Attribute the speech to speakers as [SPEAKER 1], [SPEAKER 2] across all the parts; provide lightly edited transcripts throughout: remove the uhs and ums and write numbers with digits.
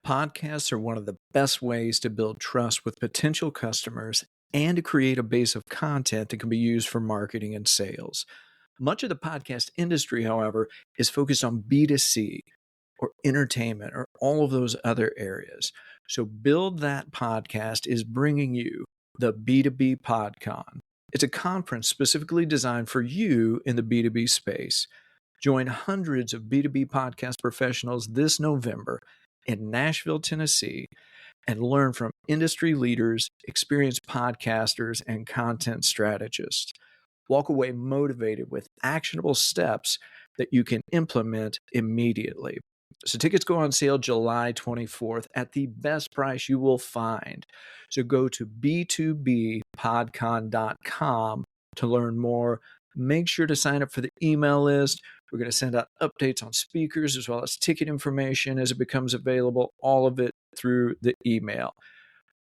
[SPEAKER 1] Podcasts are one of the best ways to build trust with potential customers and to create a base of content that can be used for marketing and sales. Much of the podcast industry, however, is focused on B2C or entertainment or all of those other areas. So Build That Podcast is bringing you the B2B Pod Con. It's a conference specifically designed for you in the B2B space. Join hundreds of B2B podcast professionals this November in Nashville, Tennessee, and learn from industry leaders, experienced podcasters, and content strategists. Walk away motivated with actionable steps that you can implement immediately. So tickets go on sale July 24th at the best price you will find. So go to b2bpodcon.com to learn more. Make sure to sign up for the email list. We're going to send out updates on speakers as well as ticket information as it becomes available, all of it through the email.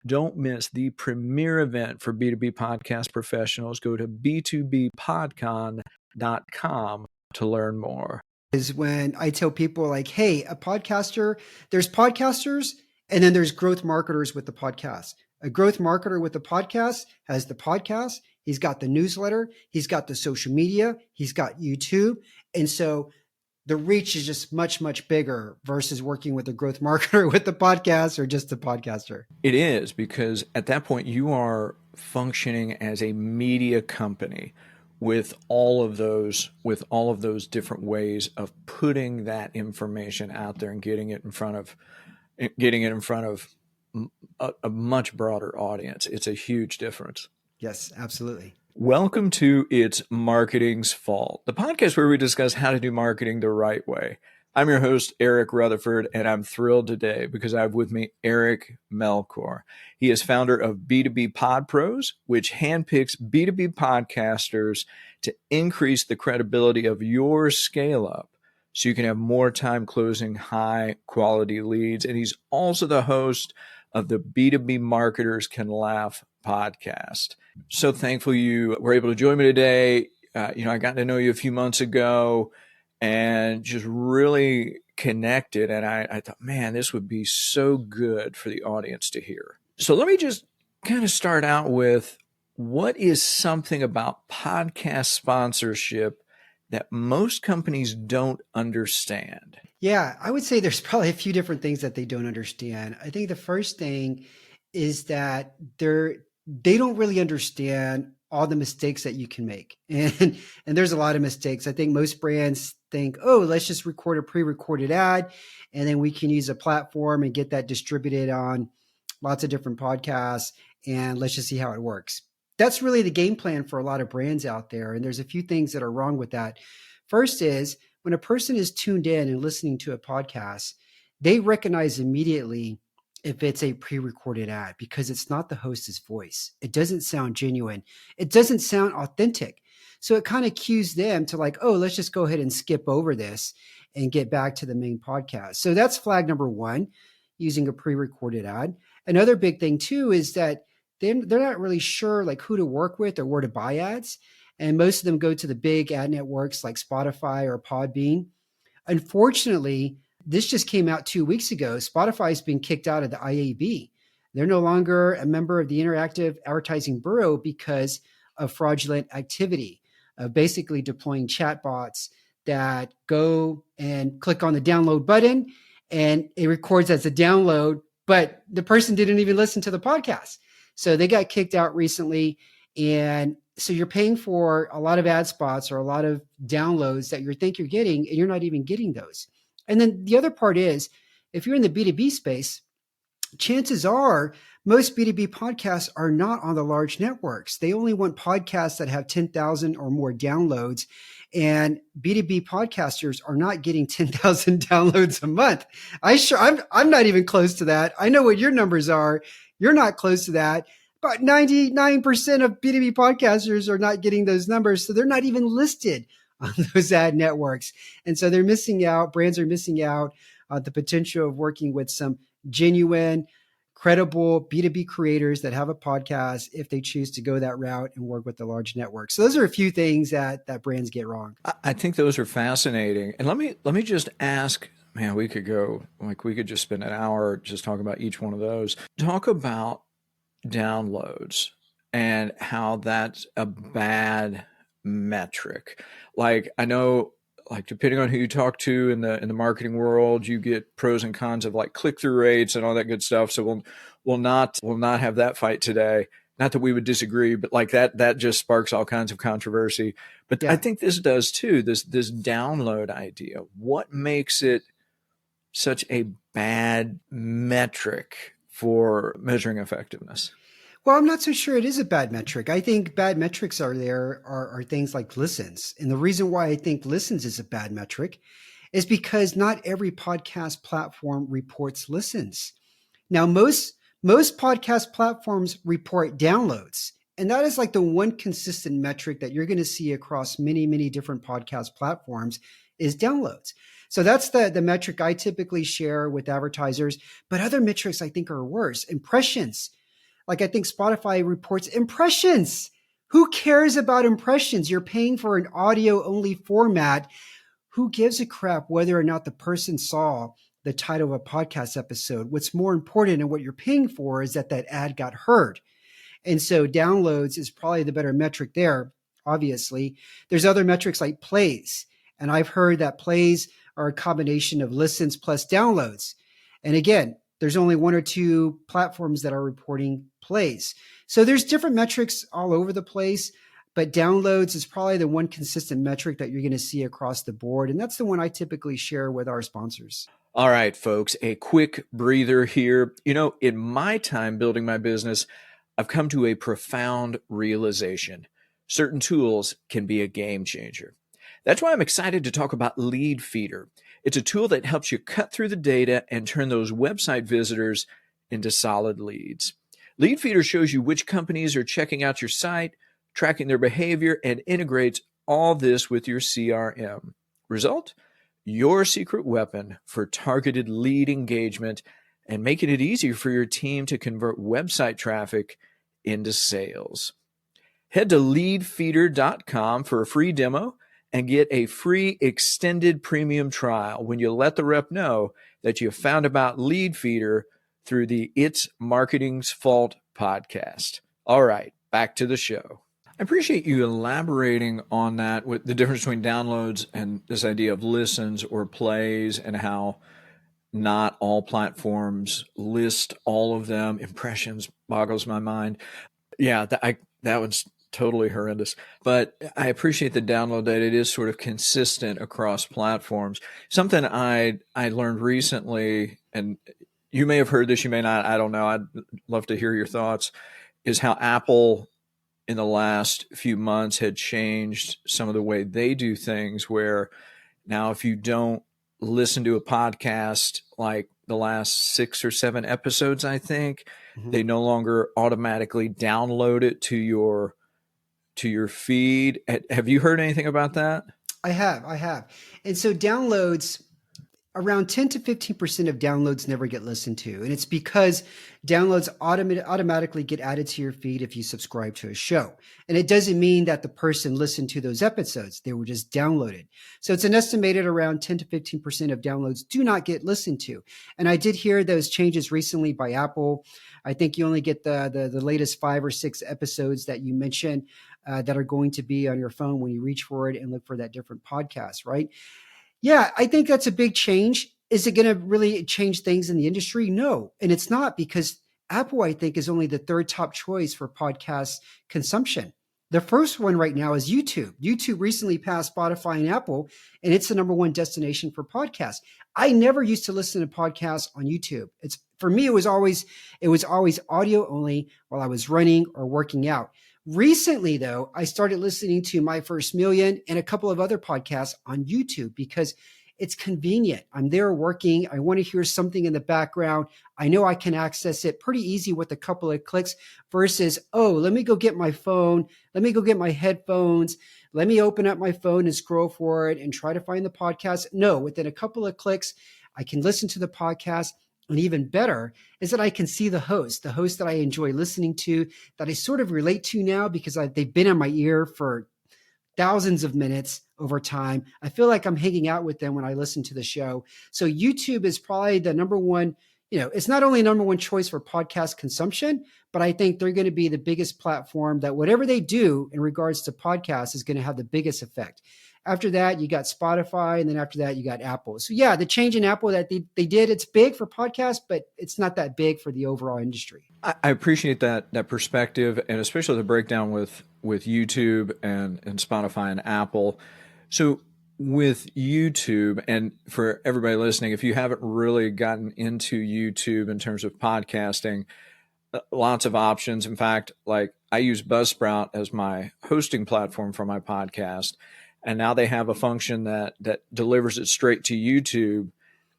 [SPEAKER 1] Don't miss the premier event for B2B podcast professionals. Go to b2bpodcon.com to learn more.
[SPEAKER 2] Is when I tell people like, hey, a podcaster, there's podcasters and then there's growth marketers with the podcast. A growth marketer with the podcast has the podcast. He's got the newsletter. He's got the social media. He's got YouTube. And so the reach is just much, much bigger versus working with a growth marketer with the podcast or just a podcaster.
[SPEAKER 1] It is, because at that point you are functioning as a media company with all of those different ways of putting that information out there and getting it in front of a much broader audience. It's a huge difference.
[SPEAKER 2] Yes, absolutely.
[SPEAKER 1] Welcome to It's Marketing's Fault, the podcast where we discuss how to do marketing the right way. I'm your host, Eric Rutherford, and I'm thrilled today because I have with me Eric Melchor. He is founder of B2B Pod Pros, which handpicks B2B podcasters to increase the credibility of your scale-up so you can have more time closing high-quality leads. And he's also the host of the B2B Marketers Can Laugh podcast. So thankful you were able to join me today. I got to know you a few months ago and just really connected. And I thought, man, this would be so good for the audience to hear. So let me just kind of start out with, what is something about podcast sponsorship that most companies don't understand?
[SPEAKER 2] Yeah, I would say there's probably a few different things that they don't understand. I think the first thing is that they don't really understand all the mistakes that you can make. And there's a lot of mistakes. I think most brands think, oh, let's just record a pre-recorded ad, and then we can use a platform and get that distributed on lots of different podcasts, and let's just see how it works. That's really the game plan for a lot of brands out there. And there's a few things that are wrong with that. First is, when a person is tuned in and listening to a podcast, they recognize immediately if it's a pre-recorded ad because it's not the host's voice. It doesn't sound genuine. It doesn't sound authentic. So it kind of cues them to like, oh, let's just go ahead and skip over this and get back to the main podcast. So that's flag number one, using a pre-recorded ad. Another big thing too is that they're not really sure like who to work with or where to buy ads. And most of them go to the big ad networks like Spotify or Podbean. Unfortunately, this just came out 2 weeks ago. Spotify's been kicked out of the IAB. They're no longer a member of the Interactive Advertising Bureau because of fraudulent activity, of basically deploying chatbots that go and click on the download button and it records as a download, but the person didn't even listen to the podcast. So they got kicked out recently. And so you're paying for a lot of ad spots or a lot of downloads that you think you're getting, and you're not even getting those. And then the other part is, if you're in the B2B space, chances are most B2B podcasts are not on the large networks. They only want podcasts that have 10,000 or more downloads. And B2B podcasters are not getting 10,000 downloads a month. I'm not even close to that. I know what your numbers are. You're not close to that. But 99% of B2B podcasters are not getting those numbers. So they're not even listed on those ad networks. And so they're missing out. Brands are missing out on the potential of working with some genuine, credible B2B creators that have a podcast if they choose to go that route and work with the large network. So those are a few things that brands get wrong.
[SPEAKER 1] I think those are fascinating. And let me just ask, Man, we could just spend an hour just talking about each one of those. Talk about downloads and how that's a bad metric. Like I know, like depending on who you talk to in the marketing world, you get pros and cons of like click-through rates and all that good stuff. So we'll not have that fight today. Not that we would disagree, but like that just sparks all kinds of controversy. But I
[SPEAKER 2] Yeah.
[SPEAKER 1] think this does too, this download idea. What makes it such a bad metric for measuring effectiveness?
[SPEAKER 2] Well, I'm not so sure it is a bad metric. I think bad metrics are things like listens. And the reason why I think listens is a bad metric is because not every podcast platform reports listens. Now, most podcast platforms report downloads. And that is like the one consistent metric that you're going to see across many, many different podcast platforms is downloads. So that's the metric I typically share with advertisers. But other metrics I think are worse. Impressions. Like I think Spotify reports impressions. Who cares about impressions? You're paying for an audio only format. Who gives a crap whether or not the person saw the title of a podcast episode? What's more important and what you're paying for is that ad got heard. And so downloads is probably the better metric there, obviously. There's other metrics like plays. And I've heard that plays are a combination of listens plus downloads. And again, there's only one or two platforms that are reporting plays. So there's different metrics all over the place, but downloads is probably the one consistent metric that you're going to see across the board. And that's the one I typically share with our sponsors.
[SPEAKER 1] All right, folks, a quick breather here. In my time building my business, I've come to a profound realization. Certain tools can be a game changer. That's why I'm excited to talk about Lead Feeder. It's a tool that helps you cut through the data and turn those website visitors into solid leads. Lead Feeder shows you which companies are checking out your site, tracking their behavior, and integrates all this with your CRM. Result? Your secret weapon for targeted lead engagement and making it easier for your team to convert website traffic into sales. Head to leadfeeder.com for a free demo and get a free extended premium trial when you let the rep know that you found about Lead Feeder through the It's Marketing's Fault podcast. All right, back to the show. I appreciate you elaborating on that with the difference between downloads and this idea of listens or plays and how not all platforms list all of them. Impressions boggles my mind. Yeah, that one's totally horrendous. But I appreciate the download that it is sort of consistent across platforms. Something I learned recently, and you may have heard this, you may not, I don't know. I'd love to hear your thoughts, is how Apple in the last few months had changed some of the way they do things, where now if you don't listen to a podcast like the last 6 or 7 episodes, I think, they no longer automatically download it to your feed. Have you heard anything about that?
[SPEAKER 2] I have. And so downloads, around 10 to 15% of downloads never get listened to. And it's because downloads automatically get added to your feed if you subscribe to a show. And it doesn't mean that the person listened to those episodes. They were just downloaded. So it's an estimated around 10 to 15% of downloads do not get listened to. And I did hear those changes recently by Apple. I think you only get the latest 5 or 6 episodes that you mentioned that are going to be on your phone when you reach for it and look for that different podcast, right? Yeah, I think that's a big change. Is it going to really change things in the industry? No. And it's not, because Apple, I think, is only the third top choice for podcast consumption. The first one right now is YouTube. YouTube recently passed Spotify and Apple, and it's the number one destination for podcasts. I never used to listen to podcasts on YouTube. For me, it was always audio only while I was running or working out. Recently, though, I started listening to My First Million and a couple of other podcasts on YouTube because it's convenient. I'm there working. I want to hear something in the background. I know I can access it pretty easy with a couple of clicks versus, let me go get my phone. Let me go get my headphones. Let me open up my phone and scroll for it and try to find the podcast. No, within a couple of clicks, I can listen to the podcast. And even better is that I can see the host that I enjoy listening to, that I sort of relate to now because they've been in my ear for thousands of minutes over time. I feel like I'm hanging out with them when I listen to the show. So YouTube is probably the number one, it's not only number one choice for podcast consumption, but I think they're going to be the biggest platform that whatever they do in regards to podcasts is going to have the biggest effect. After that, you got Spotify, and then after that, you got Apple. So yeah, the change in Apple that they did, it's big for podcasts, but it's not that big for the overall industry.
[SPEAKER 1] I appreciate that perspective, and especially the breakdown with YouTube and Spotify and Apple. So with YouTube, and for everybody listening, if you haven't really gotten into YouTube in terms of podcasting, lots of options. In fact, like I use Buzzsprout as my hosting platform for my podcast. And now they have a function that delivers it straight to YouTube.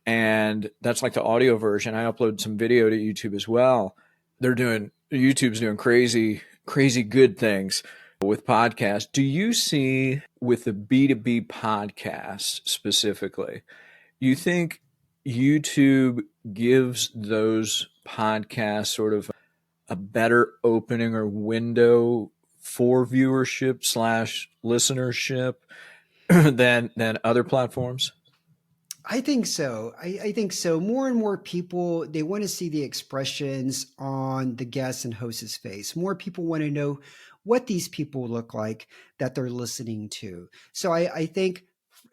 [SPEAKER 1] And that's like the audio version. I upload some video to YouTube as well. YouTube's doing crazy good things with podcasts. Do you see with the B2B podcast specifically, you think YouTube gives those podcasts sort of a better opening or window for viewership / listenership than other platforms?
[SPEAKER 2] I think so. I think so. More and more people, they want to see the expressions on the guest and host's face. More people want to know what these people look like that they're listening to. So I think,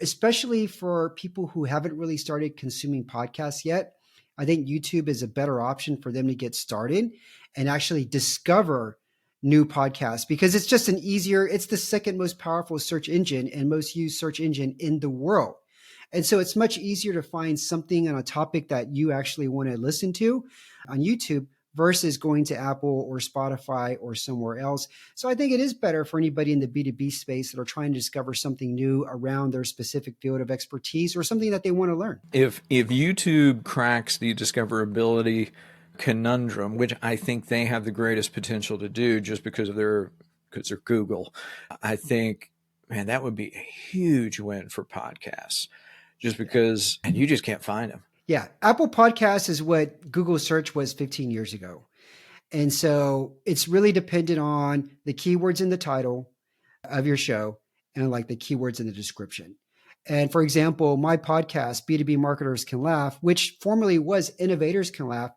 [SPEAKER 2] especially for people who haven't really started consuming podcasts yet, I think YouTube is a better option for them to get started and actually discover new podcasts, because it's just it's the second most powerful search engine and most used search engine in the world. And so it's much easier to find something on a topic that you actually want to listen to on YouTube versus going to Apple or Spotify or somewhere else. So I think it is better for anybody in the B2B space that are trying to discover something new around their specific field of expertise or something that they want to learn.
[SPEAKER 1] If YouTube cracks the discoverability conundrum, which I think they have the greatest potential to do just because they're Google, I think, man, that would be a huge win for podcasts just because, and you just can't find them.
[SPEAKER 2] Yeah. Apple Podcasts is what Google search was 15 years ago. And so it's really dependent on the keywords in the title of your show and like the keywords in the description. And for example, my podcast, B2B Marketers Can Laugh, which formerly was Innovators Can Laugh,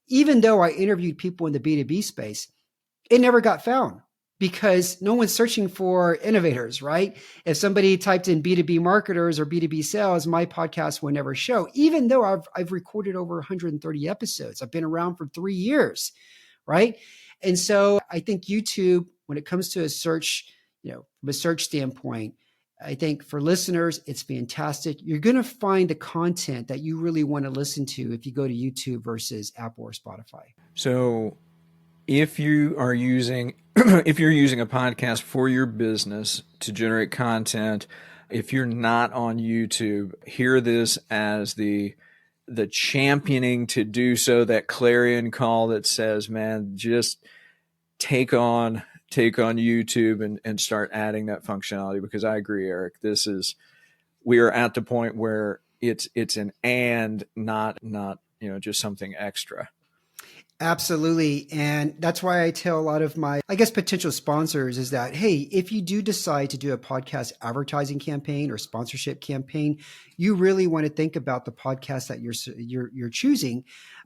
[SPEAKER 2] even though I interviewed people in the B2B space, it never got found because no one's searching for innovators, right? If somebody typed in B2B marketers or B2B sales, my podcast would never show, even though I've recorded over 130 episodes. I've been around for 3 years, right? And so I think YouTube, when it comes to a search, from a search standpoint, I think for listeners, it's fantastic. You're going to find the content that you really want to listen to if you go to YouTube versus Apple or Spotify.
[SPEAKER 1] So if you are using, if you're using a podcast for your business to generate content, if you're not on YouTube, hear this as the championing to do so, that clarion call that says, man, just take on YouTube and start adding that functionality, because I agree, Eric, we are at the point where it's an and not just something extra.
[SPEAKER 2] Absolutely. And that's why I tell a lot of my, potential sponsors is that, hey, if you do decide to do a podcast advertising campaign or sponsorship campaign, you really want to think about the podcast that you're choosing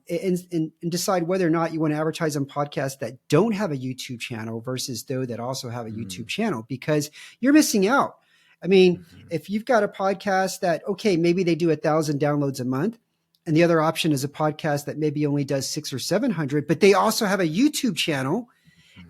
[SPEAKER 2] and decide whether or not you want to advertise on podcasts that don't have a YouTube channel versus those that also have a YouTube channel, because you're missing out. I mean, if you've got a podcast that, okay, maybe they do 1,000 downloads a month, and the other option is a podcast that maybe only does 600 or 700, but they also have a YouTube channel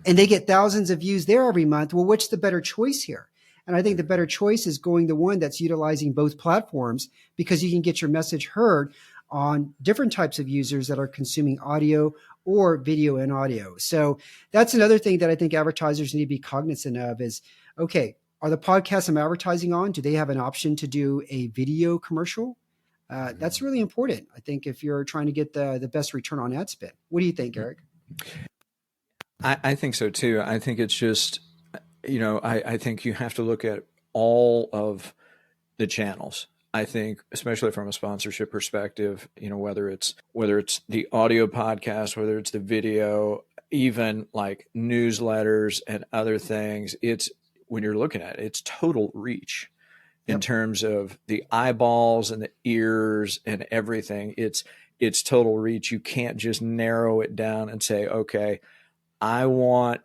[SPEAKER 2] and they get thousands of views there every month. Well, what's the better choice here? And I think the better choice is going the one that's utilizing both platforms, because you can get your message heard on different types of users that are consuming audio or video and audio. So that's another thing that I think advertisers need to be cognizant of is, okay, are the podcasts I'm advertising on, do they have an option to do a video commercial? That's really important, I think, if you're trying to get the best return on ad spend. What do you think, Eric?
[SPEAKER 1] I think so too. I think it's just, I think you have to look at all of the channels. I think, especially from a sponsorship perspective, whether it's the audio podcast, whether it's the video, even like newsletters and other things, when you're looking at it, it's total reach in
[SPEAKER 2] Yep.
[SPEAKER 1] terms of the eyeballs and the ears and everything. It's total reach. You can't just narrow it down and say, okay, I want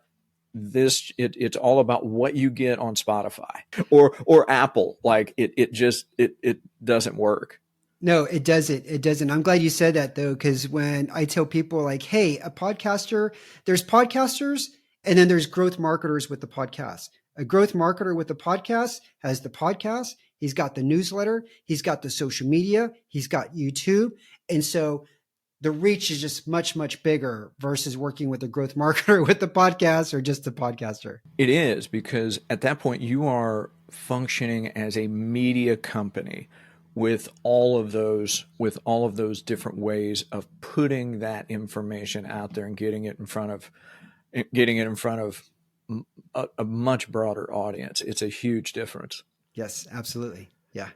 [SPEAKER 1] this. It's all about what you get on Spotify or Apple. Like it doesn't work.
[SPEAKER 2] No, it doesn't. It doesn't. I'm glad you said that though, because when I tell people like, hey, a podcaster, there's podcasters and then there's growth marketers with the podcast. A growth marketer with the podcast has the podcast. He's got the newsletter. He's got the social media. He's got YouTube. And so the reach is just much, much bigger versus working with a growth marketer with the podcast or just the podcaster.
[SPEAKER 1] It is, because at that point you are functioning as a media company with all of those different ways of putting that information out there and getting it in front of a much broader audience. It's a huge difference.
[SPEAKER 2] Yes, absolutely. Yeah.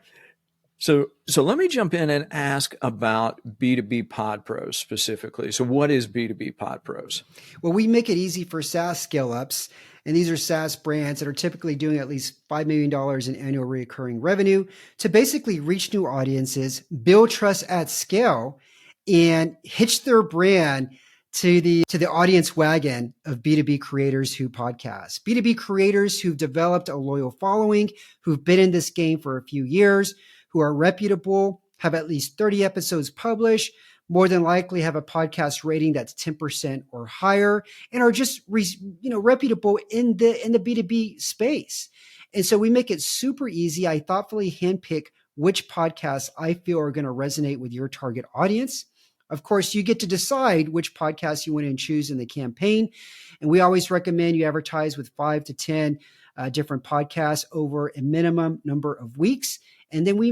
[SPEAKER 1] So let me jump in and ask about B2B Pod Pros specifically. So what is B2B Pod Pros?
[SPEAKER 2] Well, we make it easy for SaaS scale ups. And these are SaaS brands that are typically doing at least $5 million in annual recurring revenue to basically reach new audiences, build trust at scale, and hitch their brand to the audience wagon of B2B creators who podcast. B2B creators who've developed a loyal following, who've been in this game for a few years, who are reputable, have at least 30 episodes published, more than likely have a podcast rating that's 10% or higher, and are just reputable in the B2B space. And so we make it super easy. I thoughtfully handpick which podcasts I feel are going to resonate with your target audience. Of course, you get to decide which podcasts you want to choose in the campaign. And we always recommend you advertise with 5 to 10 different podcasts over a minimum number of weeks. And then we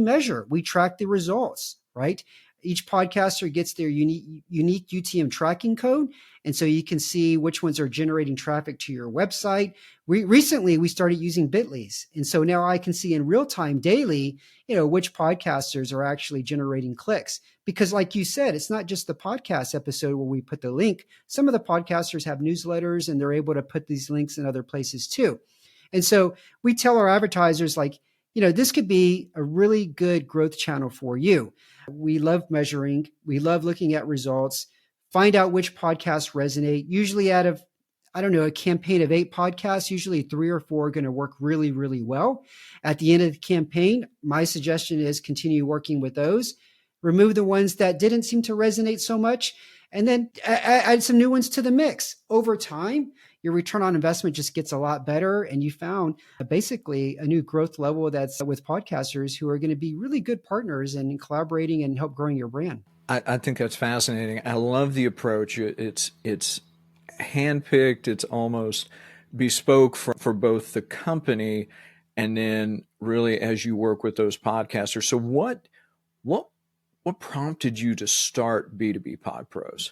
[SPEAKER 2] track the results, right? Each podcaster gets their unique UTM tracking code. And so you can see which ones are generating traffic to your website. Recently, we started using Bitly's. And so now I can see in real time daily, which podcasters are actually generating clicks. Because like you said, it's not just the podcast episode where we put the link. Some of the podcasters have newsletters and they're able to put these links in other places too. And so we tell our advertisers like, this could be a really good growth channel for you. We love measuring. We love looking at results, find out which podcasts resonate. Usually out of, a campaign of 8 podcasts, usually 3 or 4 are going to work really, really well. At the end of the campaign, my suggestion is continue working with those, remove the ones that didn't seem to resonate so much, and then add some new ones to the mix. Over time, your return on investment just gets a lot better. And you found basically a new growth level that's with podcasters who are going to be really good partners and collaborating and help growing your brand.
[SPEAKER 1] I think that's fascinating. I love the approach. It's handpicked. It's almost bespoke for both the company and then really as you work with those podcasters. So what prompted you to start B2B Pod Pros?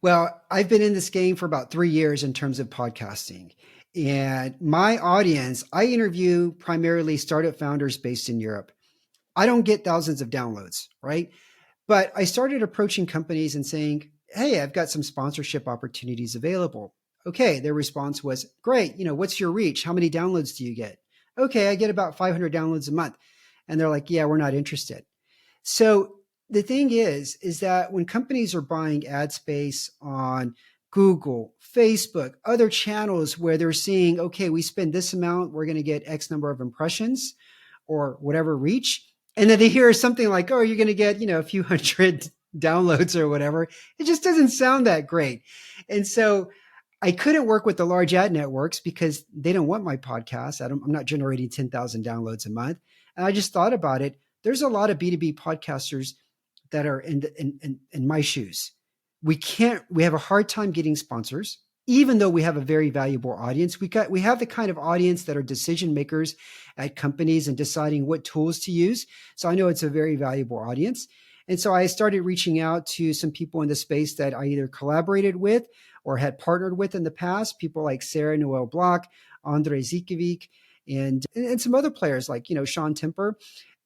[SPEAKER 2] Well, I've been in this game for about 3 years in terms of podcasting. And my audience, I interview primarily startup founders based in Europe. I don't get thousands of downloads, right? But I started approaching companies and saying, hey, I've got some sponsorship opportunities available. Okay, their response was, great, what's your reach? How many downloads do you get? Okay, I get about 500 downloads a month. And they're like, yeah, we're not interested. So the thing is that when companies are buying ad space on Google, Facebook, other channels where they're seeing, okay, we spend this amount, we're going to get X number of impressions or whatever reach. And then they hear something like, oh, you're going to get, a few hundred downloads or whatever. It just doesn't sound that great. And so I couldn't work with the large ad networks because they don't want my podcast. I'm not generating 10,000 downloads a month. And I just thought about it. There's a lot of B2B podcasters that are in my shoes. We have a hard time getting sponsors, even though we have a very valuable audience. We have the kind of audience that are decision makers at companies and deciding what tools to use. So I know it's a very valuable audience. And so I started reaching out to some people in the space that I either collaborated with or had partnered with in the past, people like Sarah Noel Block, Andre Zikovic, and some other players like, Sean Temper.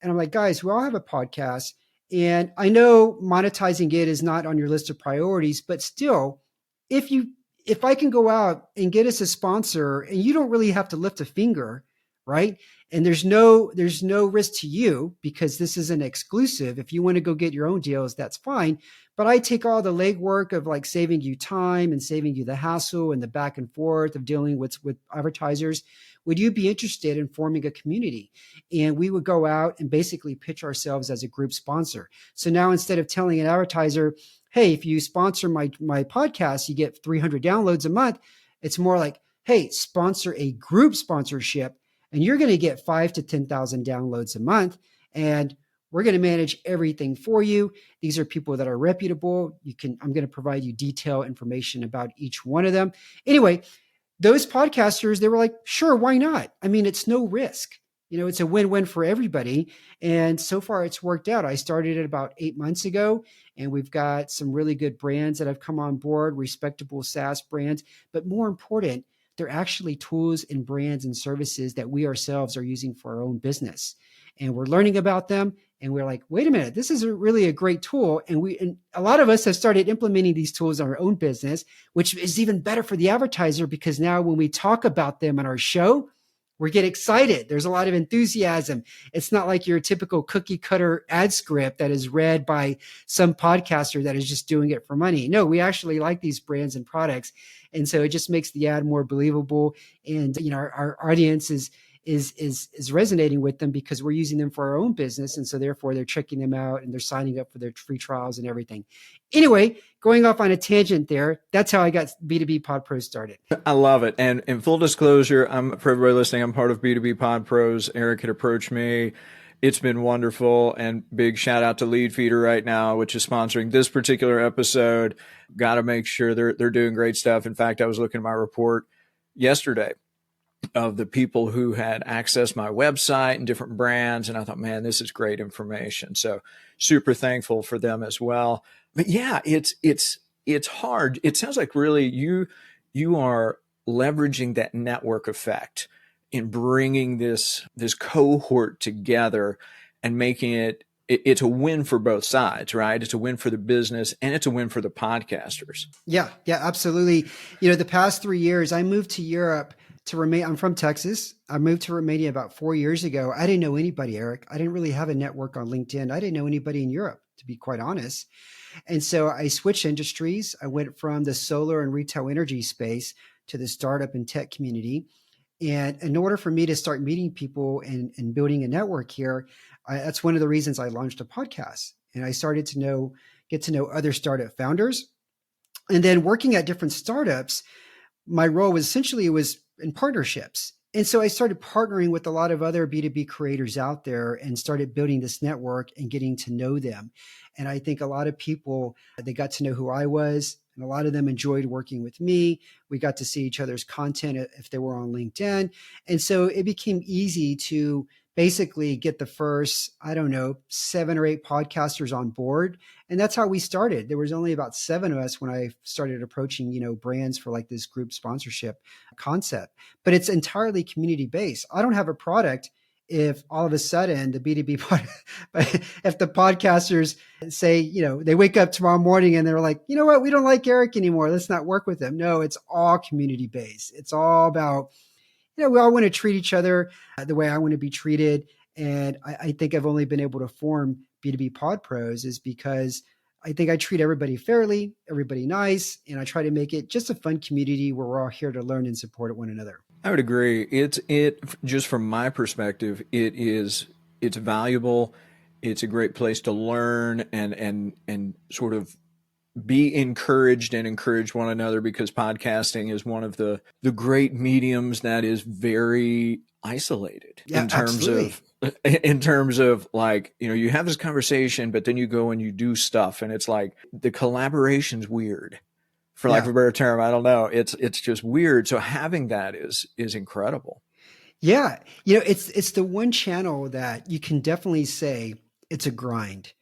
[SPEAKER 2] And I'm like, guys, we all have a podcast. And I know monetizing it is not on your list of priorities, but still, if if I can go out and get us a sponsor and you don't really have to lift a finger, right? And there's no risk to you because this isn't exclusive. If you want to go get your own deals, that's fine. But I take all the legwork of like saving you time and saving you the hassle and the back and forth of dealing with advertisers. Would you be interested in forming a community? And we would go out and basically pitch ourselves as a group sponsor. So now instead of telling an advertiser, hey, if you sponsor my podcast, you get 300 downloads a month, it's more like, hey, sponsor a group sponsorship and you're going to get 5 to 10,000 downloads a month. And we're going to manage everything for you. These are people that are reputable. I'm going to provide you detailed information about each one of them. Anyway, those podcasters, they were like, sure, why not? I mean, it's no risk. It's a win-win for everybody. And so far it's worked out. I started it about 8 months ago, and we've got some really good brands that have come on board, respectable SaaS brands. But more important, they're actually tools and brands and services that we ourselves are using for our own business. And we're learning about them. And we're like, wait a minute, this is really a great tool. And a lot of us have started implementing these tools in our own business, which is even better for the advertiser because now when we talk about them on our show, we get excited. There's a lot of enthusiasm. It's not like your typical cookie cutter ad script that is read by some podcaster that is just doing it for money. No, we actually like these brands and products. And so it just makes the ad more believable. And, our audience is resonating with them because we're using them for our own business. And so therefore they're checking them out and they're signing up for their free trials and everything. Anyway, going off on a tangent there, that's how I got B2B Pod Pros started.
[SPEAKER 1] I love it. And in full disclosure, for everybody listening, I'm part of B2B Pod Pros. Eric had approached me. It's been wonderful, and big shout out to Lead Feeder right now, which is sponsoring this particular episode. Got to make sure they're doing great stuff. In fact, I was looking at my report yesterday of the people who had accessed my website and different brands. And I thought, man, this is great information. So super thankful for them as well. But yeah, it's hard. It sounds like really you are leveraging that network effect in bringing this cohort together and making it's a win for both sides, right? It's a win for the business and it's a win for the podcasters.
[SPEAKER 2] Yeah, absolutely. The past 3 years, I moved to Europe to Romania. I'm from Texas. I moved to Romania about 4 years ago. I didn't know anybody, Eric. I didn't really have a network on LinkedIn. I didn't know anybody in Europe, to be quite honest. And so I switched industries. I went from the solar and retail energy space to the startup and tech community. And in order for me to start meeting people and building a network here, that's one of the reasons I launched a podcast. And I started to get to know other startup founders. And then working at different startups, my role was essentially in partnerships. And so I started partnering with a lot of other B2B creators out there and started building this network and getting to know them. And I think a lot of people, they got to know who I was, and a lot of them enjoyed working with me. We got to see each other's content if they were on LinkedIn. And so it became easy to basically get the first, 7 or 8 podcasters on board. And that's how we started. There was only about 7 of us when I started approaching, brands for like this group sponsorship concept, but it's entirely community based. I don't have a product if all of a sudden the B2B if the podcasters say, they wake up tomorrow morning and they're like, you know what, we don't like Eric anymore, let's not work with him. No, it's all community based. It's all about, we all want to treat each other the way I want to be treated. And I think I've only been able to form B2B Pod Pros is because I think I treat everybody fairly, everybody nice, and I try to make it just a fun community where we're all here to learn and support one another.
[SPEAKER 1] I would agree. It just from my perspective, it's valuable. It's a great place to learn and sort of be encouraged and encourage one another, because podcasting is one of the great mediums that is very isolated in terms of like, you have this conversation, but then you go and you do stuff and it's like the collaboration's weird, for lack of a better term. I don't know. It's just weird. So having that is incredible.
[SPEAKER 2] Yeah. It's the one channel that you can definitely say it's a grind.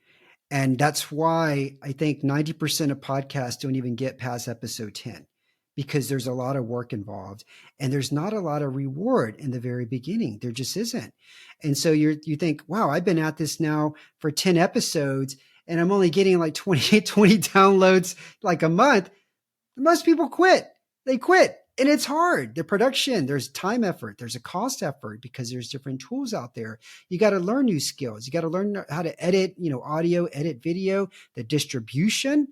[SPEAKER 2] And that's why I think 90% of podcasts don't even get past episode 10, because there's a lot of work involved and there's not a lot of reward in the very beginning. There just isn't. And so you think, wow, I've been at this now for 10 episodes and I'm only getting like 20 downloads like a month. Most people quit. They quit. And it's hard. The production, there's time effort, there's a cost effort because there's different tools out there. You got to learn new skills. You got to learn how to edit, audio, edit video, the distribution.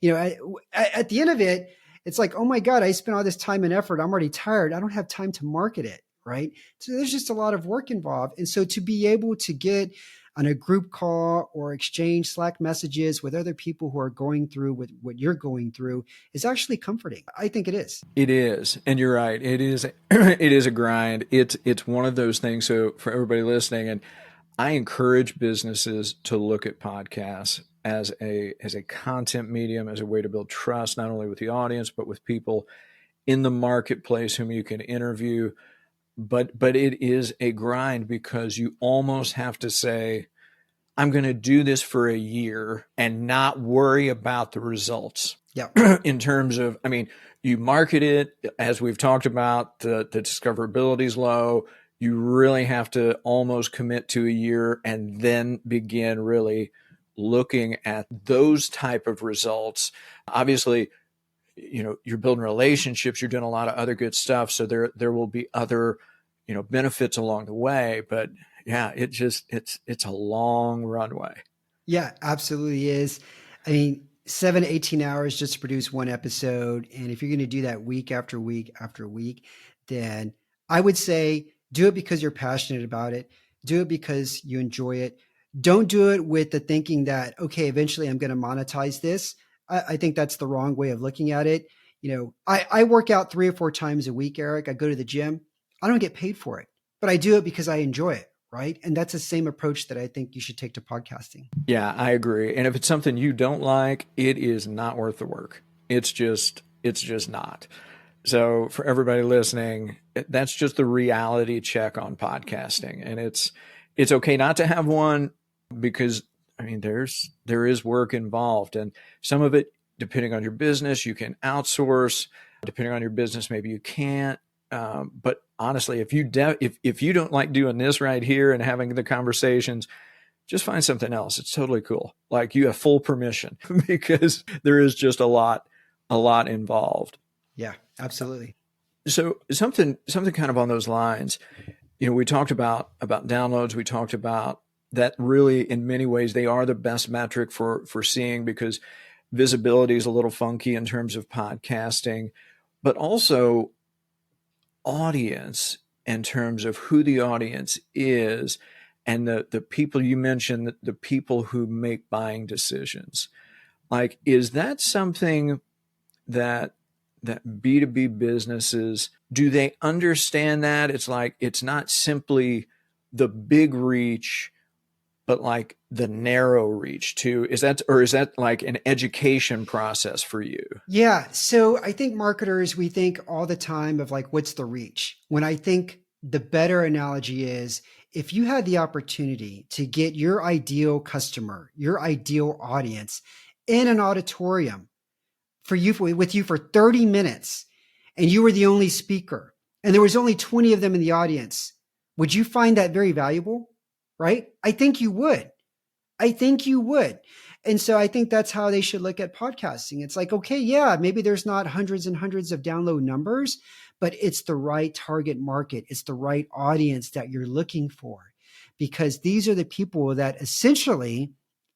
[SPEAKER 2] At the end of it, it's like, oh my God, I spent all this time and effort. I'm already tired. I don't have time to market it. Right. So there's just a lot of work involved. And so to be able to get on a group call or exchange Slack messages with other people who are going through what you're going through is actually comforting. I think it is.
[SPEAKER 1] It is. And you're right. It is, it is a grind. It's one of those things. So for everybody listening, and I encourage businesses to look at podcasts as a content medium, as a way to build trust, not only with the audience, but with people in the marketplace whom you can interview. But it is a grind because you almost have to say, I'm going to do this for a year and not worry about the results.
[SPEAKER 2] Yeah.
[SPEAKER 1] In terms of, you market it, as we've talked about, the discoverability is low. You really have to almost commit to a year and then begin really looking at those type of results. Obviously, you're building relationships, you're doing a lot of other good stuff. So there will be other, benefits along the way, but yeah, it's a long runway.
[SPEAKER 2] Yeah, absolutely is. 7 to 18 hours just to produce one episode. And if you're going to do that week after week after week, then I would say do it because you're passionate about it. Do it because you enjoy it. Don't do it with the thinking that, okay, eventually I'm going to monetize this. I think that's the wrong way of looking at it. I work out 3 or 4 times a week, Eric. I go to the gym. I don't get paid for it, but I do it because I enjoy it. Right. And that's the same approach that I think you should take to podcasting.
[SPEAKER 1] Yeah, I agree. And if it's something you don't like, it is not worth the work. It's just not. So for everybody listening, that's just the reality check on podcasting. And it's okay not to have one because there is work involved, and some of it, depending on your business, you can outsource. Depending on your business, maybe you can't. But honestly, if you don't like doing this right here and having the conversations, just find something else. It's totally cool. Like, you have full permission because there is just a lot involved.
[SPEAKER 2] Yeah, absolutely.
[SPEAKER 1] So something kind of on those lines, we talked about downloads. We talked about that really, in many ways, they are the best metric for seeing, because visibility is a little funky in terms of podcasting, but also audience in terms of who the audience is and the people you mentioned, the people who make buying decisions. Like, is that something that B2B businesses, do they understand that? It's like, it's not simply the big reach, but like the narrow reach too. Is that like an education process for you?
[SPEAKER 2] Yeah. So I think marketers, we think all the time of like, what's the reach? When I think the better analogy is, if you had the opportunity to get your ideal customer, your ideal audience in an auditorium with you for 30 minutes, and you were the only speaker, and there was only 20 of them in the audience, would you find that very valuable? Right? I think you would. And so I think that's how they should look at podcasting. It's like, okay, yeah, maybe there's not hundreds and hundreds of download numbers, but it's the right target market. It's the right audience that you're looking for, because these are the people that essentially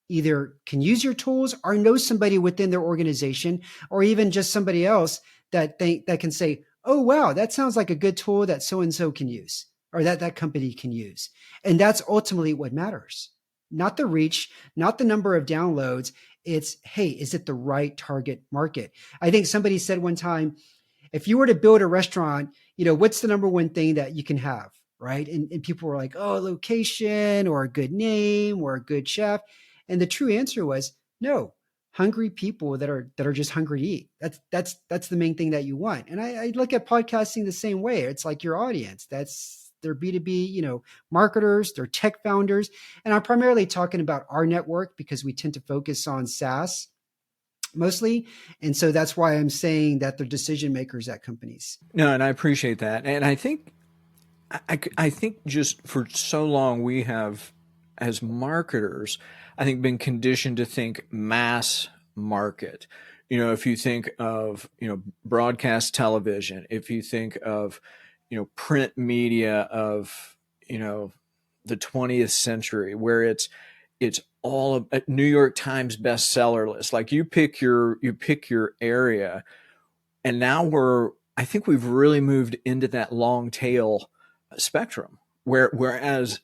[SPEAKER 2] either can use your tools or know somebody within their organization, or even just somebody else that can say, oh, wow, that sounds like a good tool that so-and-so can use, or that company can use. And that's ultimately what matters. Not the reach, not the number of downloads. It's, hey, is it the right target market? I think somebody said one time, if you were to build a restaurant, what's the number one thing that you can have, right? And people were like, oh, location, or a good name, or a good chef. And the true answer was no. Hungry people that are just hungry to eat. That's the main thing that you want. And I look at podcasting the same way. It's like your audience. They're B2B, marketers, they're tech founders. And I'm primarily talking about our network because we tend to focus on SaaS mostly. And so that's why I'm saying that they're decision makers at companies.
[SPEAKER 1] No, and I appreciate that. And I think just for so long we have, as marketers, I think, been conditioned to think mass market. If you think of, broadcast television, if you think of, print media of, the 20th century, where it's all a New York Times bestseller list. Like you pick your area, and now I think we've really moved into that long tail spectrum, whereas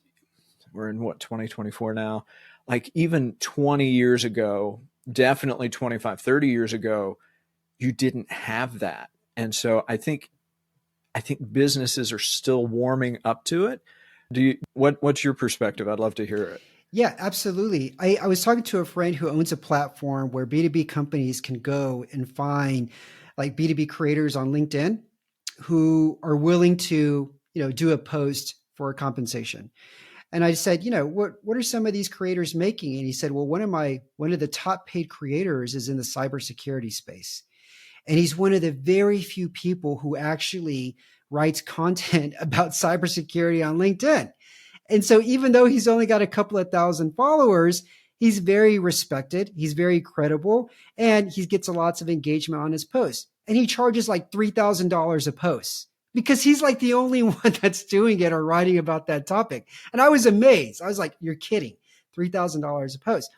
[SPEAKER 1] we're in 2024 now, like even 20 years ago, definitely 25, 30 years ago, you didn't have that. And so I think businesses are still warming up to it. What's your perspective? I'd love to hear it.
[SPEAKER 2] Yeah, absolutely. I was talking to a friend who owns a platform where B2B companies can go and find like B2B creators on LinkedIn who are willing to, do a post for a compensation. And I said, what are some of these creators making? And he said, well, one of the top paid creators is in the cybersecurity space. And he's one of the very few people who actually writes content about cybersecurity on LinkedIn. And so even though he's only got a couple of thousand followers, he's very respected. He's very credible, and he gets lots of engagement on his posts. And he charges like $3,000 a post because he's like the only one that's doing it or writing about that topic. And I was amazed. I was like, you're kidding. $3,000 a post.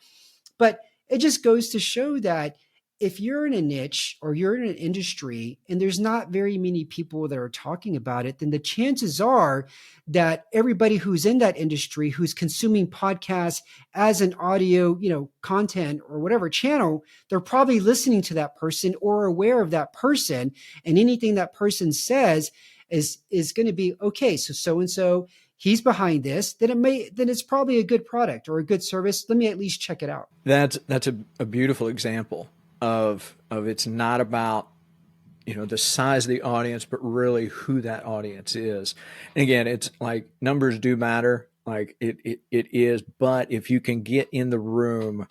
[SPEAKER 2] But it just goes to show that if you're in a niche or you're in an industry and there's not very many people that are talking about it, then the chances are that everybody who's in that industry, who's consuming podcasts as an audio, content or whatever channel, they're probably listening to that person or aware of that person. And anything that person says is going to be, okay, so-and-so, he's behind this, then it's probably a good product or a good service. Let me at least check it out.
[SPEAKER 1] That's a beautiful example of it's not about the size of the audience, but really who that audience is. And again, it's like numbers do matter, like it is, but if you can get in the room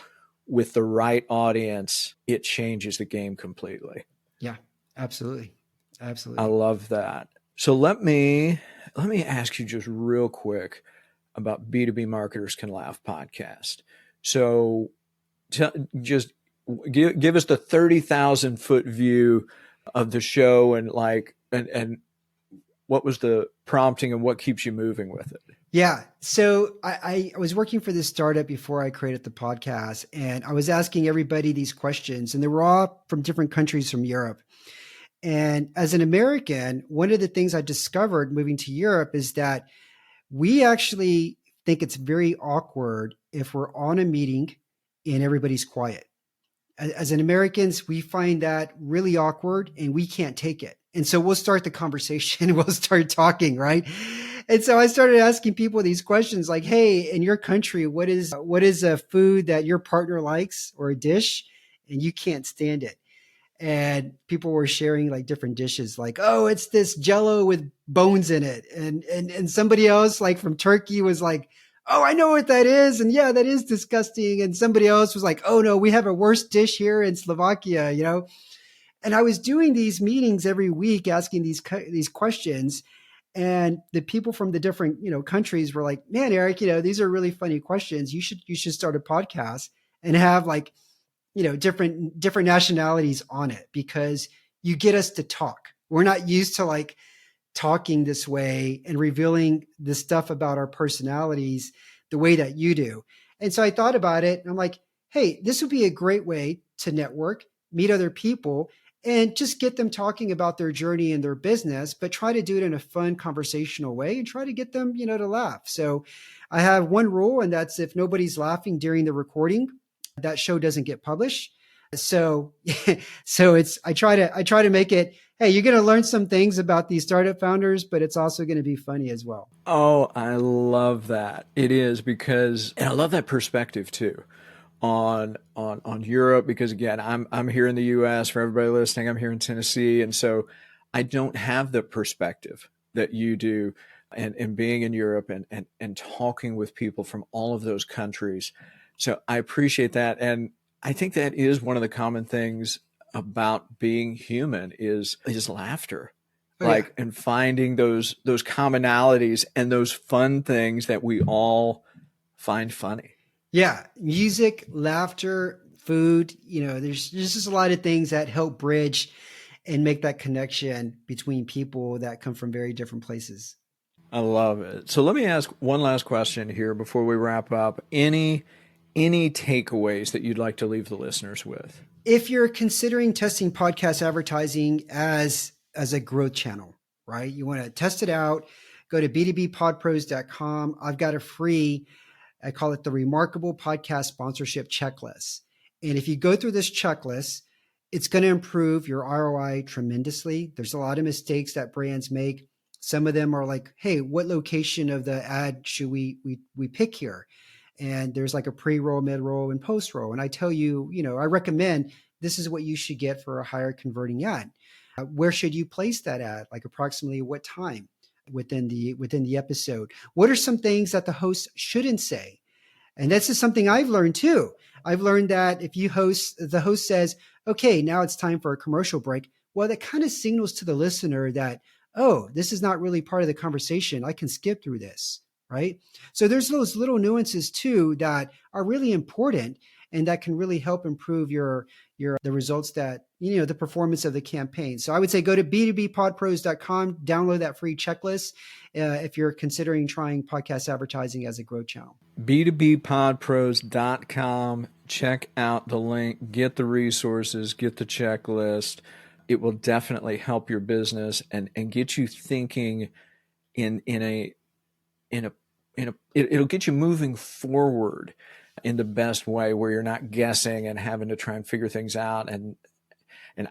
[SPEAKER 1] with the right audience, it changes the game completely.
[SPEAKER 2] Yeah, absolutely.
[SPEAKER 1] I love that. So let me ask you just real quick about B2B Marketers Can Laugh podcast. So just give us the 30,000 foot view of the show and what was the prompting and what keeps you moving with it?
[SPEAKER 2] Yeah. So I was working for this startup before I created the podcast, and I was asking everybody these questions, and they were all from different countries from Europe. And as an American, one of the things I discovered moving to Europe is that we actually think it's very awkward if we're on a meeting and everybody's quiet. As an Americans, we find that really awkward and we can't take it. And so we'll start the conversation. We'll start talking, right? And so I started asking people these questions like, hey, in your country, what is a food that your partner likes or a dish and you can't stand it? And people were sharing like different dishes, like, oh, it's this Jello with bones in it. And somebody else like from Turkey was like, oh, I know what that is. And yeah, that is disgusting. And somebody else was like, oh no, we have a worse dish here in Slovakia, And I was doing these meetings every week, asking these questions. And the people from the different, countries were like, man, Eric, these are really funny questions. You should start a podcast and have like, different nationalities on it, because you get us to talk. We're not used to like talking this way and revealing the stuff about our personalities the way that you do. And so I thought about it and I'm like, hey, this would be a great way to network, meet other people, and just get them talking about their journey and their business, but try to do it in a fun conversational way and try to get them, to laugh. So I have one rule, and that's if nobody's laughing during the recording, that show doesn't get published. So I try to make it, hey, you're going to learn some things about these startup founders, but it's also going to be funny as well.
[SPEAKER 1] Oh, I love that. It is, and I love that perspective too on Europe, because again, I'm here in the US. For everybody listening, I'm here in Tennessee. And so I don't have the perspective that you do, and being in Europe and talking with people from all of those countries. So I appreciate that. And I think that is one of the common things about being human is laughter, and finding those commonalities and those fun things that we all find funny.
[SPEAKER 2] Yeah. Music, laughter, food. There's just a lot of things that help bridge and make that connection between people that come from very different places.
[SPEAKER 1] I love it. So let me ask one last question here before we wrap up. Any takeaways that you'd like to leave the listeners with?
[SPEAKER 2] If you're considering testing podcast advertising as a growth channel, right? You want to test it out, go to b2bpodpros.com. I've got a free, I call it the Remarkable Podcast Sponsorship Checklist. And if you go through this checklist, it's going to improve your ROI tremendously. There's a lot of mistakes that brands make. Some of them are like, hey, what location of the ad should we pick here? And there's like a pre-roll, mid-roll, and post-roll. And I tell you, I recommend this is what you should get for a higher converting ad. Where should you place that ad? Like approximately what time within the episode? What are some things that the host shouldn't say? And this is something I've learned too. I've learned that if the host says, okay, now it's time for a commercial break. Well, that kind of signals to the listener that, oh, this is not really part of the conversation. I can skip through this. Right. So there's those little nuances too that are really important and that can really help improve the results that, the performance of the campaign. So I would say go to b2bpodpros.com, download that free checklist if you're considering trying podcast advertising as a growth channel.
[SPEAKER 1] b2bpodpros.com. Check out the link, get the resources, get the checklist. It will definitely help your business and get you thinking it'll get you moving forward in the best way where you're not guessing and having to try and figure things out. And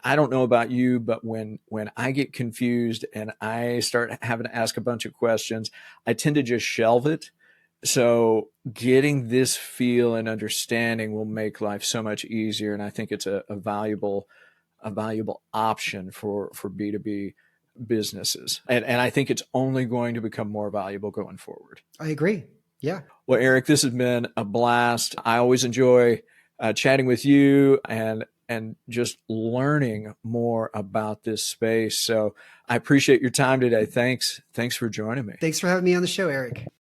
[SPEAKER 1] I don't know about you, but when I get confused and I start having to ask a bunch of questions, I tend to just shelve it. So getting this feel and understanding will make life so much easier. And I think it's a valuable option for B2B businesses. And I think it's only going to become more valuable going forward.
[SPEAKER 2] I agree. Yeah.
[SPEAKER 1] Well, Eric, this has been a blast. I always enjoy chatting with you and just learning more about this space. So I appreciate your time today. Thanks for joining me.
[SPEAKER 2] Thanks for having me on the show, Eric.